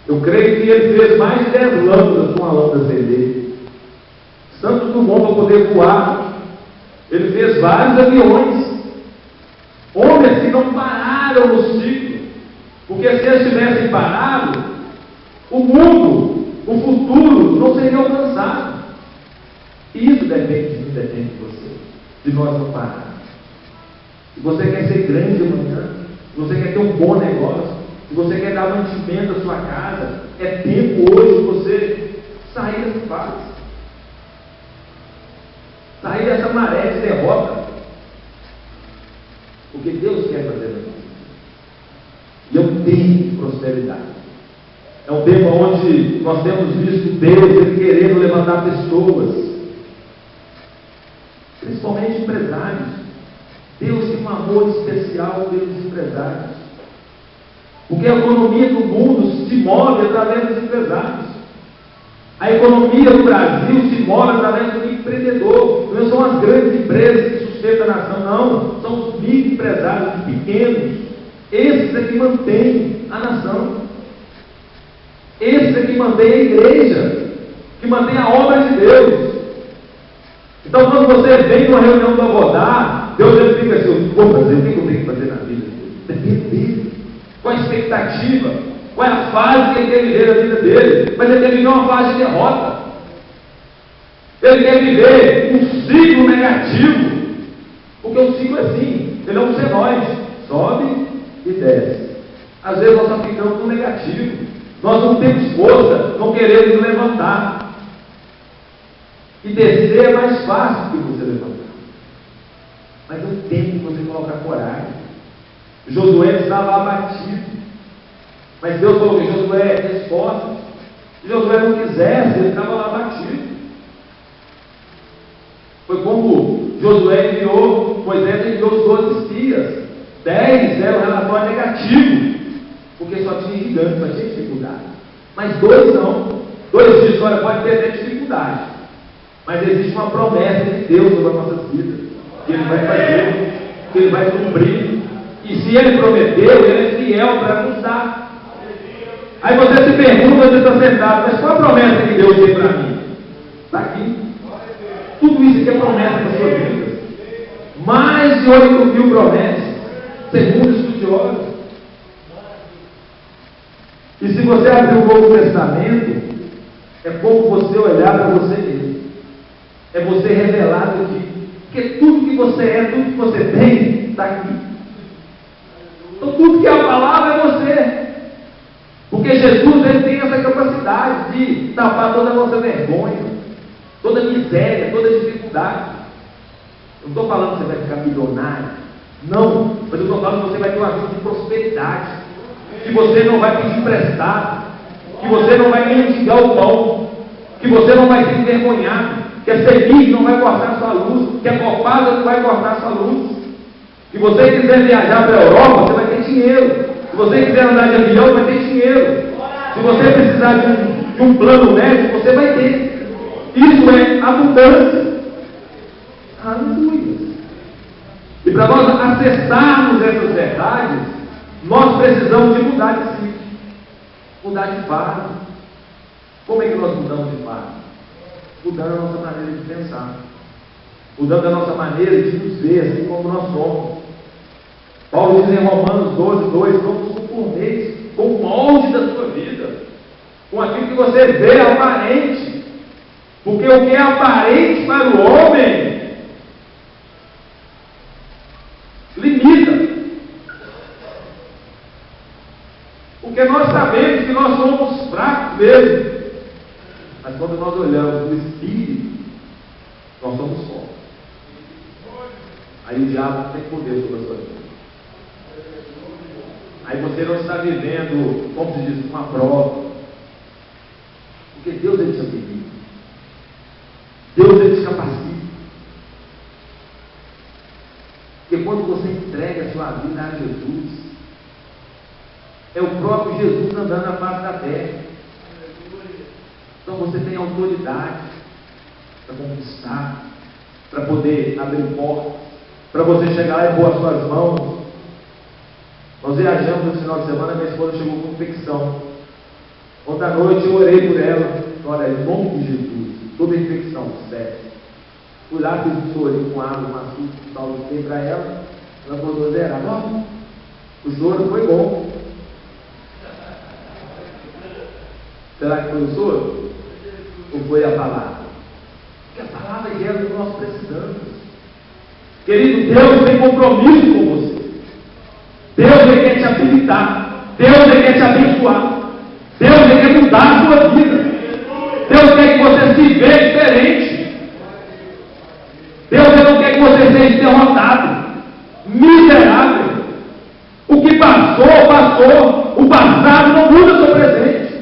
Speaker 1: eu creio que ele fez mais de 10 lâmpadas com a lâmpada CD. Santos Dumont para poder voar, ele fez vários aviões. Homens que não pararam no ciclo, porque se eles tivessem parado, o mundo, o futuro não seria alcançado. Isso depende de mim, depende de você, de nós não parar. Se você quer ser grande amanhã, se você quer ter um bom negócio, se você quer dar mantimento à sua casa, é tempo hoje de você sair dessa fase, sair dessa maré de derrota. Porque Deus quer fazer na vida. E é um tempo de prosperidade. É um tempo onde nós temos visto Deus ele querendo levantar pessoas, principalmente empresários. Deus tem um amor especial pelos empresários. Porque a economia do mundo se move através dos empresários. A economia do Brasil se move através do empreendedor. Não são as grandes empresas que sustentam a nação, não. São os microempresários, os pequenos, Esses é que mantêm a nação. Esses é que mantêm a igreja, que mantém a obra de Deus. Então, quando você vem numa reunião do Abodá, Deus explica assim: vou fazer, o que eu tenho que fazer na vida? Depende dele. Qual a expectativa? Qual é a fase que ele quer viver na vida dele? Mas ele quer viver uma fase de derrota. Ele quer viver um ciclo negativo. Porque o ciclo é assim, ele é um senoide, sobe e desce. Às vezes nós só ficamos no negativo. Nós não temos força, não queremos nos levantar. E descer é mais fácil que você levantar. Mas é o tempo que você colocar coragem. Josué estava abatido. Mas Deus falou que Josué esforça. Se Josué não quisesse, ele estava lá abatido. Foi como Josué enviou, Moisés enviou os 12 espias. 10 deram relatório negativo, porque só tinha gigante, só tinha dificuldade. Mas 2 não. 2 dizem: olha, pode ter até dificuldade, mas existe uma promessa de Deus sobre as nossas vidas, que Ele vai fazer, que Ele vai cumprir. E se Ele prometeu, Ele é fiel para nos dar. Aí você se pergunta, você está sentado: mas qual a promessa que Deus tem para mim? Está aqui. Tudo isso aqui é promessa para a sua vida. Mais de 8.000 promessas, segundo estudiosos. E se você abrir o Novo Testamento, é como você olhar para você mesmo. É você revelado aqui. Porque tudo que você é, tudo que você tem, está aqui. Então tudo que é a palavra é você. Porque Jesus, ele tem essa capacidade de tapar toda a nossa vergonha, toda a miséria, toda a dificuldade. Eu não estou falando que você vai ficar milionário. Não. Mas eu estou falando que você vai ter uma vida de prosperidade. Que você não vai pedir emprestado. Que você não vai mendigar o pão. Que você não vai se envergonhar. Que a semente não vai cortar sua luz. Que a copada não vai cortar sua luz. Se você quiser viajar para a Europa, você vai ter dinheiro. Se você quiser andar de avião, vai ter dinheiro. Se você precisar de um plano médico, você vai ter. Isso é abundância. Aleluia. E para nós acessarmos essas verdades, nós precisamos de mudar de ciclo, mudar de fase. Como é que nós mudamos de fase? Mudando a nossa maneira de pensar, mudando a nossa maneira de nos ver assim como nós somos. Paulo diz em Romanos 12:2: não conformeis com o molde da sua vida, com aquilo que você vê aparente, porque o que é aparente para o homem limita. Porque nós sabemos que nós somos fracos mesmo, mas quando nós olhamos o Espírito, nós somos fortes. Aí o diabo não tem poder sobre a sua vida. Aí você não está vivendo, como se diz, uma prova. Porque Deus, Ele te habilita. Deus, Ele te capacita. Porque quando você entrega a sua vida a Jesus, é o próprio Jesus andando na face da terra. Então você tem autoridade para conquistar, para poder abrir portas, para você chegar lá e pôr as suas mãos. Nós viajamos no final de semana, minha esposa chegou com infecção. Ontem à noite eu orei por ela. Olha, em nome de Jesus, toda infecção cesse. Fui lá, fiz um sorinho com água, um açúcar, um tal, dei para ela. Ela acordou zerada. Ó, o soro foi bom. Será que foi o soro? Ou foi a palavra? Porque a palavra é o que nós precisamos. Querido, Deus tem compromisso com você. Deus, Ele quer te habilitar. Deus, Ele quer te abençoar. Deus, Ele quer mudar a sua vida. Deus quer que você se veja diferente. Deus, Ele não quer que você seja derrotado, miserável. O que passou, passou. O passado não muda o seu presente.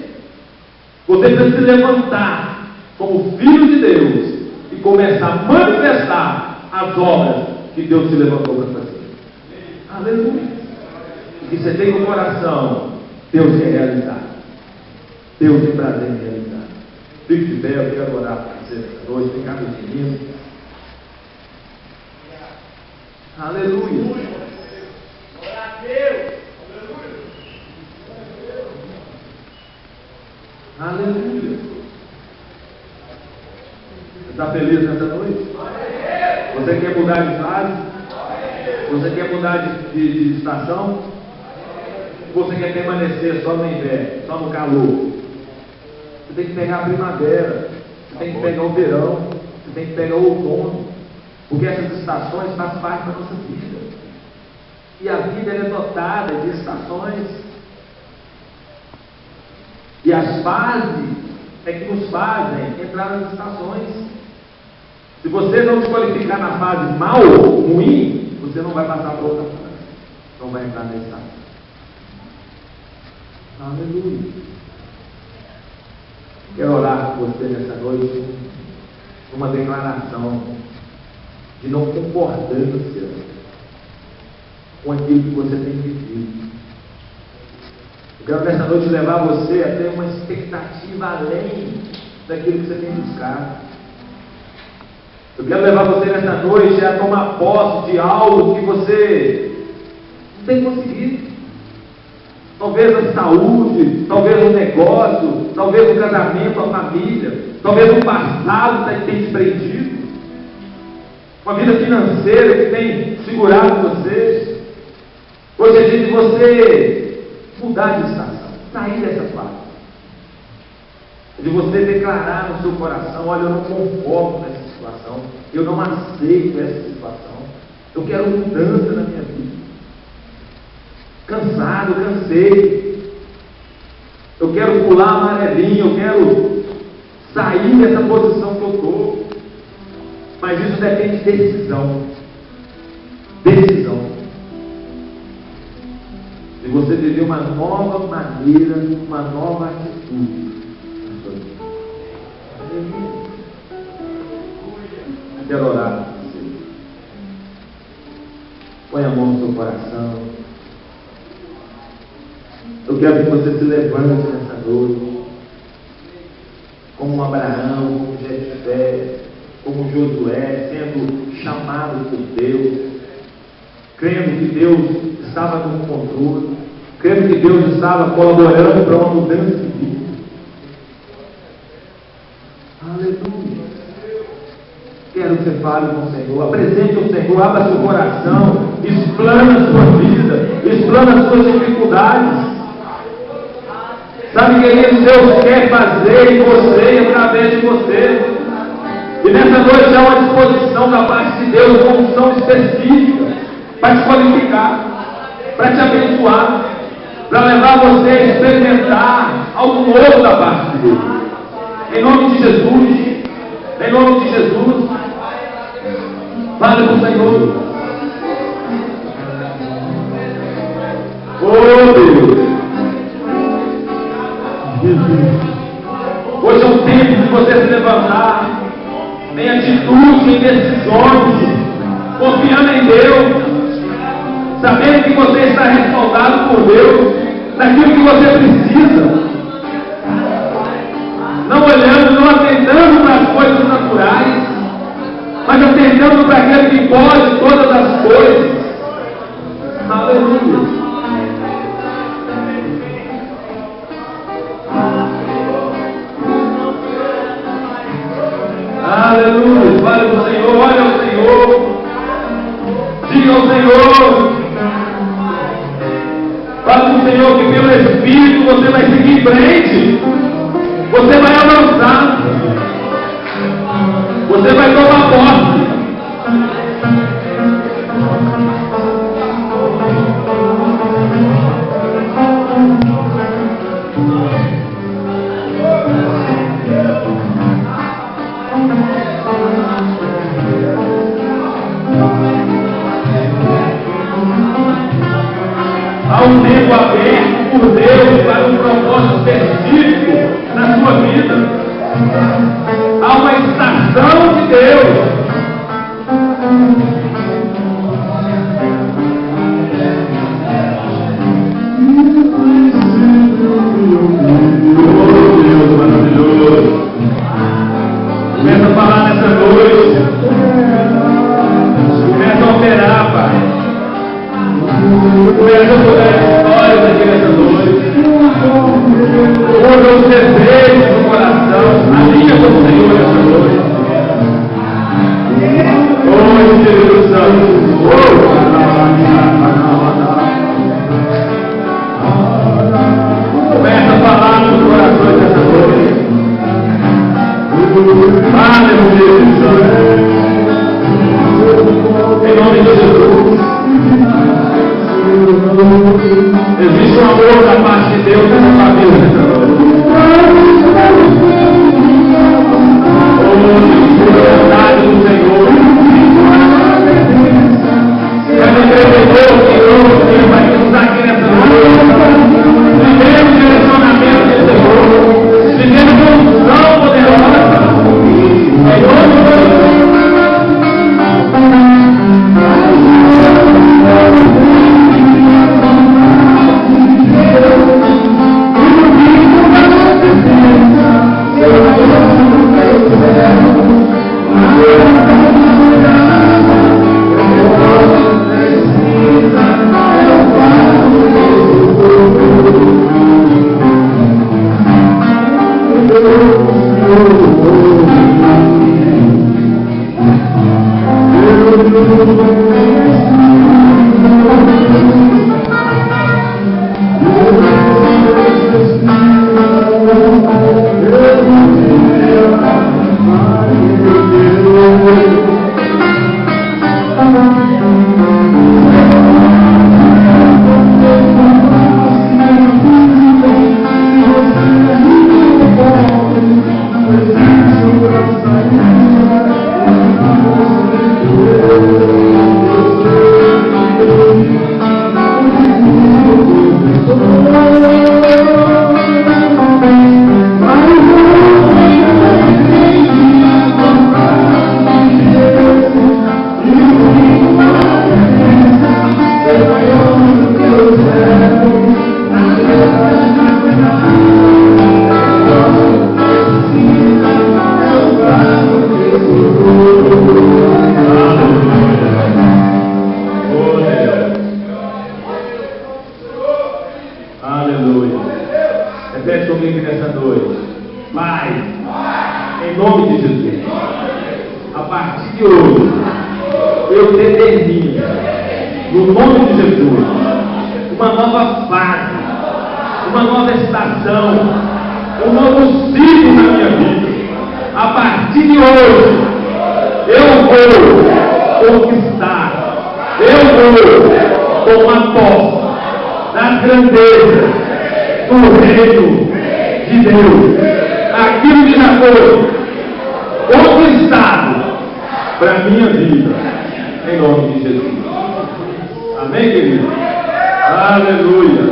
Speaker 1: Você precisa se levantar como filho de Deus e começar a manifestar as obras que Deus te levantou para fazer. Aleluia. O que você tem no coração, Deus quer realizar. Deus tem prazer em realizar. Fique de pé, eu quero orar para você essa noite. Vem cá, meu menino. Aleluia. Está feliz nessa noite? Você quer mudar de fase? Você quer mudar de estação? Você quer permanecer só no inverno, só no calor? Você tem que pegar a primavera, você tem que pegar o verão, você tem que pegar o outono, porque essas estações fazem parte da nossa vida. E a vida é dotada de estações. E as fases é que nos fazem entrar nas estações. Se você não se qualificar na fase mal, ruim, você não vai passar para outra fase. Não vai entrar na estação. Aleluia. Quero orar por você nessa noite, uma declaração de não concordância com aquilo que você tem vivido. Eu quero nessa noite levar você a ter uma expectativa além daquilo que você tem buscado. Eu quero levar você nessa noite a tomar posse de algo que você não tem conseguido. Talvez a saúde, talvez o negócio, talvez o casamento, a família, talvez o passado que tem te prendido, uma vida financeira que tem segurado você. Hoje é dia de você mudar de estação, sair dessa fase. É de você declarar no seu coração: olha, eu não conformo nessa situação, eu não aceito essa situação, eu quero mudança na minha vida. Cansado, cansei, eu quero pular amarelinho, eu quero sair dessa posição que eu estou. Mas isso depende de decisão. Decisão. De você viver uma nova maneira, uma nova atitude. Eu quero orar por você. Põe a mão no seu coração. Eu quero que você se levante nessa noite, como um Abraão, como um Jefté, como um Josué, sendo chamado por Deus, crendo que Deus estava no controle, crendo que Deus estava colaborando para uma mudança de vida. Aleluia. Quero que você fale com o Senhor, apresente ao Senhor, abra seu coração, explana a sua vida, explana as suas dificuldades. Sabe, querido, Deus quer fazer em você e através de você. E nessa noite há uma disposição da parte de Deus, uma unção específica, para te qualificar, para te abençoar, para levar você a experimentar algo novo da parte de Deus. Em nome de Jesus, em nome de Jesus, fale com o Senhor. Oh Deus! Hoje é o tempo de você se levantar em atitude, em decisões, confiando em Deus, sabendo que você está respaldado por Deus, naquilo que você precisa, não olhando, não atentando para as coisas naturais, mas atentando para aquele que pode todas as coisas. Aleluia. Aleluia, fale com o Senhor, olha ao Senhor, diga ao Senhor, fale com o Senhor que pelo Espírito você vai seguir em frente, você vai avançar, você vai tomar posse. Há um tempo aberto por Deus para um propósito específico nome de Jesus Santo. Começa a falar nos corações dessa noite. Aleluia, Jesus. Em nome de Jesus. Existe um amor da parte de Deus nessa família nessa noite. A verdade do Senhor. Quando entregou o Senhor, Ele vai nos dar aqui nessa noite. Vivendo o direcionamento do Senhor. Vivendo a unção poderosa. Em nome de Jesus. Amém, querido? Aleluia.